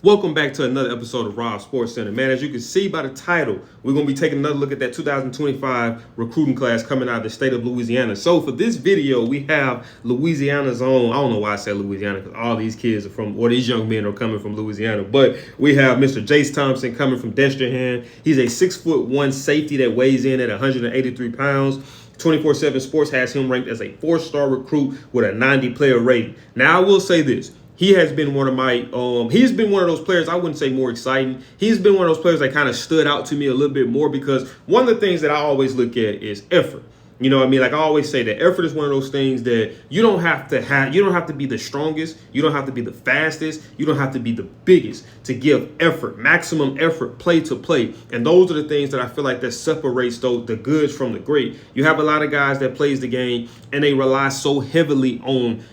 Welcome back to another episode of Rob Sports Center. Man, as you can see by the title, we're going to be taking another look at that 2025 recruiting class coming out of the state of Louisiana. So for this video, we have Louisiana's own, I don't know why I said Louisiana, because all these kids are from, or these young men are coming from Louisiana, but we have Mr. Jace Thompson coming from Destrehan. He's a 6'1" safety that weighs in at 183 pounds. 24/7 Sports has him ranked as a 4-star recruit with a 90 player rating. Now, I will say this. He has been one of my, he's been one of those players, I wouldn't say more exciting. He's been one of those players that kind of stood out to me a little bit more because one of the things that I always look at is effort. You know what I mean? Like I always say that effort is one of those things that you don't have to be the strongest. You don't have to be the fastest. You don't have to be the biggest to give effort, maximum effort, play to play. And those are the things that I feel like that separates the goods from the great. You have a lot of guys that plays the game and they rely so heavily on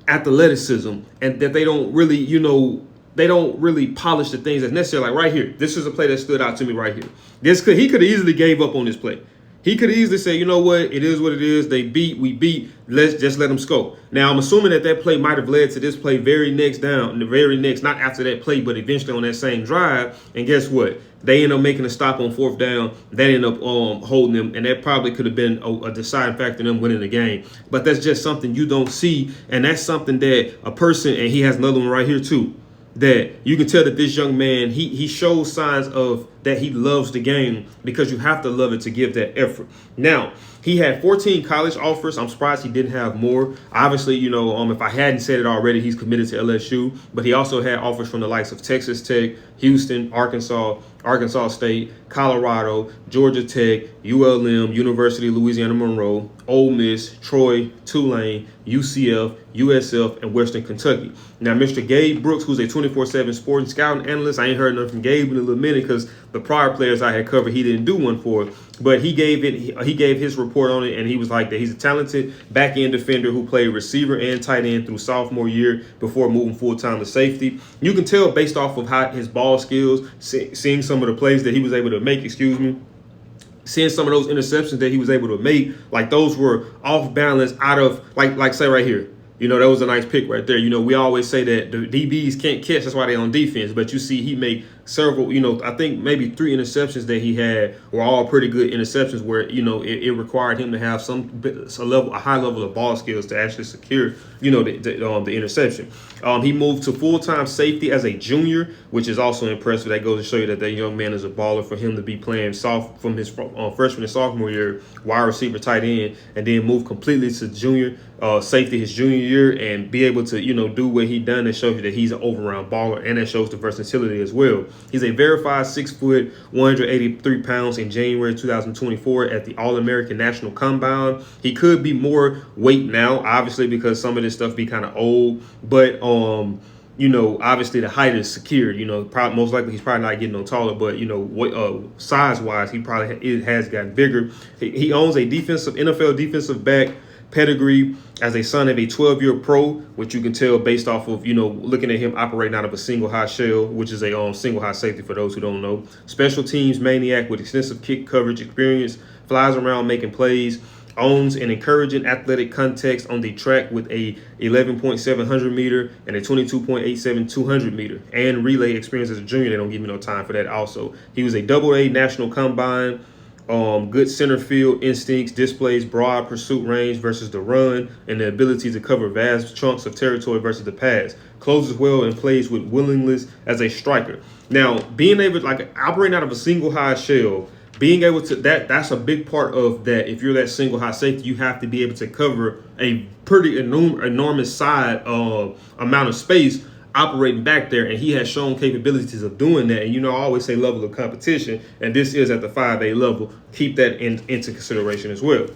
athleticism and that they don't really, they don't really polish the things that's necessary. Like right here, this is a play that stood out to me right here. He could have easily gave up on this play. He could easily say, you know what, it is what it is. They beat, we beat. Let's just let them score. Now, I'm assuming that play might have led to this play not after that play, but eventually on that same drive. And guess what? They end up making a stop on 4th down. That ended up holding them, and that probably could have been a deciding factor in them winning the game. But that's just something you don't see, and that's something that a person, and he has another one right here too, that you can tell that this young man, he shows signs of that he loves the game because you have to love it to give that effort. Now, he had 14 college offers. I'm surprised he didn't have more. Obviously, if I hadn't said it already, he's committed to LSU, but he also had offers from the likes of Texas Tech, Houston, Arkansas State, Colorado, Georgia Tech, ULM, University of Louisiana Monroe, Ole Miss, Troy, Tulane, UCF, USF, and Western Kentucky. Now, Mr. Gabe Brooks, who's a 24/7 sports scouting analyst, I ain't heard nothing from Gabe in a little minute because the prior players I had covered, he didn't do one for. But he gave his report on it, and he was like that he's a talented back-end defender who played receiver and tight end through sophomore year before moving full-time to safety. You can tell based off of how his ball skills, seeing some of the plays that he was able to make, seeing some of those interceptions that he was able to make, like those were off balance out of, like say right here. That was a nice pick right there. We always say that the DBs can't catch. That's why they're on defense. But you see he made several, I think maybe 3 interceptions that he had were all pretty good interceptions where, it required him to have a high level of ball skills to actually secure, the interception. He moved to full-time safety as a junior, which is also impressive. That goes to show you that young man is a baller for him to be playing from his freshman and sophomore year, wide receiver, tight end, and then move completely to junior safety his junior year and be able to, do what he done. That shows you that he's an all-around baller, and that shows the versatility as well. He's a verified 6 foot, 183 pounds in January 2024 at the All-American National Combine. He could be more weight now, obviously, because some of this stuff be kind of old, but obviously the height is secured. Most likely he's probably not getting no taller, but size-wise, he probably has gotten bigger. He owns a NFL defensive back pedigree as a son of a 12-year pro, which you can tell based off of, looking at him operating out of a single high shell, which is a single high safety for those who don't know. Special teams maniac with extensive kick coverage experience, flies around making plays, owns an encouraging athletic context on the track with a 11.700 meter and a 22.87 200 meter and relay experience as a junior. They don't give me no time for that also. He was a AA National Combine. Good center field instincts, displays broad pursuit range versus the run, and the ability to cover vast chunks of territory versus the pass. Closes well and plays with willingness as a striker. Now, being able to operating out of a single high shell, being able to that's a big part of that. If you're that single high safety, you have to be able to cover a pretty enormous side amount of space operating back there, and he has shown capabilities of doing that. And I always say level of competition, and this is at the 5A level. Keep that into consideration as well.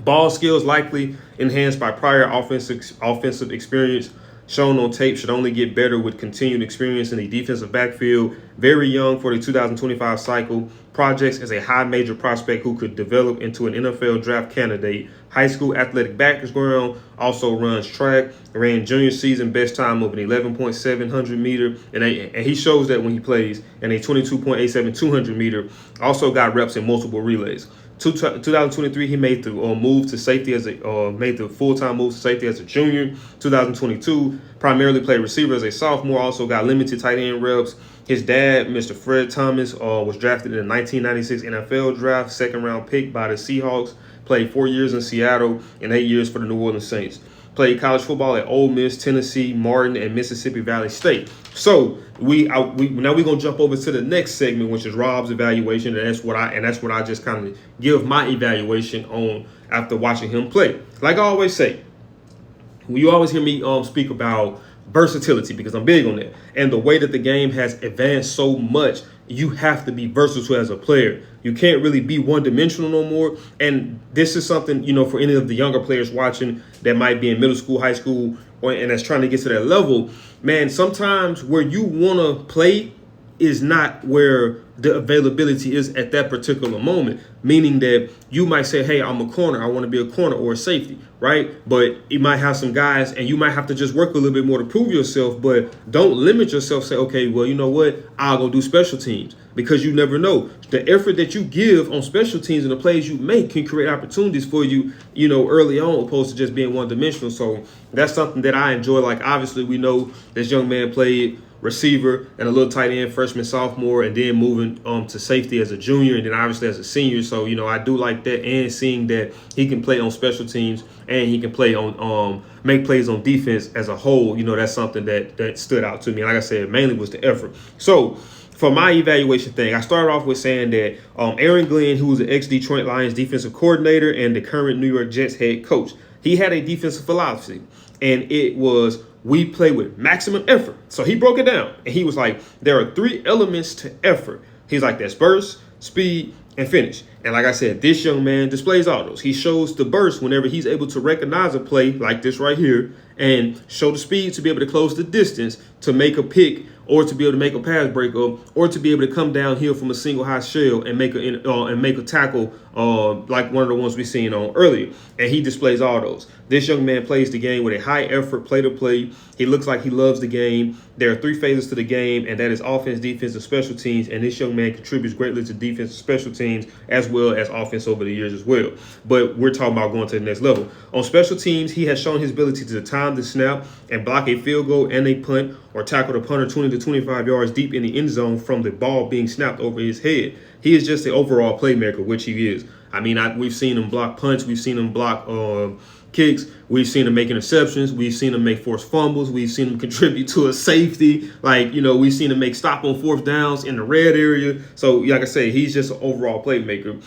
Ball skills likely enhanced by prior offensive experience shown on tape, should only get better with continued experience in the defensive backfield. Very young for the 2025 cycle. Projects as a high major prospect who could develop into an NFL draft candidate. High school athletic background, also runs track, ran junior season best time of an 11.700 meter, and he shows that when he plays, and a 22.87 200 meter. Also got reps in multiple relays. 2023, he made the move to safety as a made the full-time move to safety as a junior. 2022, primarily played receiver as a sophomore. Also got limited tight end reps. His dad, Mr. Fred Thomas, was drafted in the 1996 NFL draft, second-round pick by the Seahawks. Played 4 years in Seattle and 8 years for the New Orleans Saints. Played college football at Ole Miss, Tennessee, Martin, and Mississippi Valley State. So now we're gonna jump over to the next segment, which is Rob's evaluation, and that's what I just kind of give my evaluation on after watching him play. Like I always say, you always hear me speak about versatility because I'm big on that, and the way that the game has advanced so much, you have to be versatile as a player. You can't really be one-dimensional no more. And this is something, for any of the younger players watching that might be in middle school, high school, and that's trying to get to that level, man, sometimes where you want to play is not where the availability is at that particular moment. Meaning that you might say, hey, I'm a corner. I want to be a corner or a safety, right? But you might have some guys and you might have to just work a little bit more to prove yourself. But don't limit yourself. Say, okay, well, you know what? I'll go do special teams, because you never know. The effort that you give on special teams and the plays you make can create opportunities for you, early on, opposed to just being one-dimensional. So that's something that I enjoy. Like, obviously, we know this young man played receiver and a little tight end freshman, sophomore, and then moving to safety as a junior, and then obviously as a senior. So I do like that, and seeing that he can play on special teams and he can play on make plays on defense as a whole. That's something that stood out to me. Like I said, mainly was the effort. So for my evaluation thing, I started off with saying that Aaron Glenn, who was the ex-Detroit Lions defensive coordinator and the current New York Jets head coach, he had a defensive philosophy, and it was, we play with maximum effort. So he broke it down, and he was like, there are 3 elements to effort. He's like, that's burst, speed, and finish. And like I said, this young man displays all those. He shows the burst whenever he's able to recognize a play like this right here, and show the speed to be able to close the distance to make a pick, or to be able to make a pass breakup, or to be able to come downhill from a single high shell and make a tackle like one of the ones we seen on earlier. And he displays all those. This young man plays the game with a high effort, play to play. He looks like he loves the game. There are 3 phases to the game, and that is offense, defense, and special teams. And this young man contributes greatly to defense and special teams, as well as offense over the years as well. But we're talking about going to the next level. On special teams, he has shown his ability to time the snap and block a field goal and a punt, or tackle the punter 20 to 25 yards deep in the end zone from the ball being snapped over his head. He is just an overall playmaker, which he is. I mean, we've seen him block punts. We've seen him block kicks. We've seen him make interceptions. We've seen him make forced fumbles. We've seen him contribute to a safety. We've seen him make stop on 4th downs in the red area. So, like I say, he's just an overall playmaker.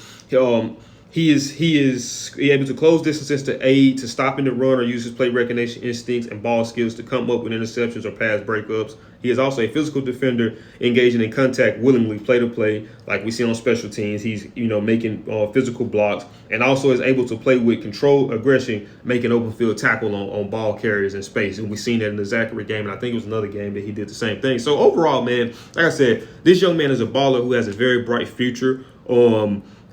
He is able to close distances to aid, to stopping the run, or use his play recognition instincts and ball skills to come up with interceptions or pass breakups. He is also a physical defender, engaging in contact willingly, play to play, like we see on special teams. He's making physical blocks, and also is able to play with controlled aggression, making open field tackle on ball carriers in space. And we've seen that in the Zachary game, and I think it was another game that he did the same thing. So overall, man, like I said, this young man is a baller who has a very bright future.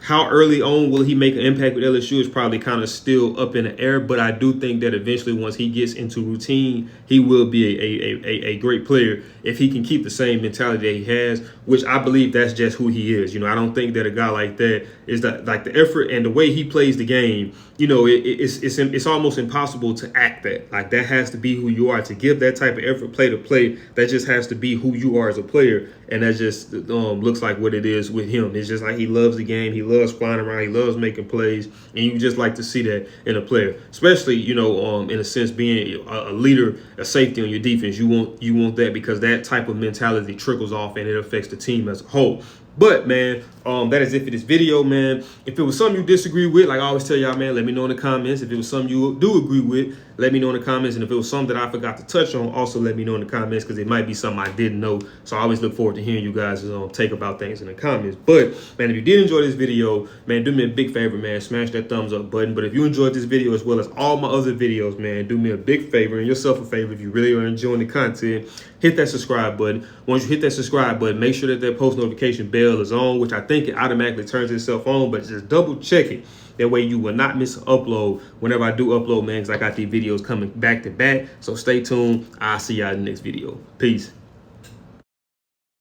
How early on will he make an impact with LSU is probably kind of still up in the air, but I do think that eventually, once he gets into routine, he will be a great player if he can keep the same mentality that he has, which I believe that's just who he is. I don't think that a guy like that is like the effort and the way he plays the game. It's almost impossible to act that. Like, that has to be who you are. To give that type of effort, play to play, that just has to be who you are as a player. And that just looks like what it is with him. It's just like he loves the game. He loves flying around. He loves making plays. And you just like to see that in a player, especially, in a sense, being a leader, a safety on your defense. You want that, because that type of mentality trickles off and it affects the team as a whole. But, man, that is it for this video, man. If it was something you disagree with, like I always tell y'all, man, let me know in the comments. If it was something you do agree with, let me know in the comments. And if it was something that I forgot to touch on, also let me know in the comments, because it might be something I didn't know. So I always look forward to hearing you guys' take about things in the comments. But, man, if you did enjoy this video, man, do me a big favor, man. Smash that thumbs up button. But if you enjoyed this video as well as all my other videos, man, do me a big favor and yourself a favor. If you really are enjoying the content, hit that subscribe button. Once you hit that subscribe button, make sure that post notification bell is on, which I think it automatically turns itself on, but just double check it. That way you will not miss an upload whenever I do upload, man, because I got these videos coming back to back. So stay tuned. I'll see y'all in the next video. Peace.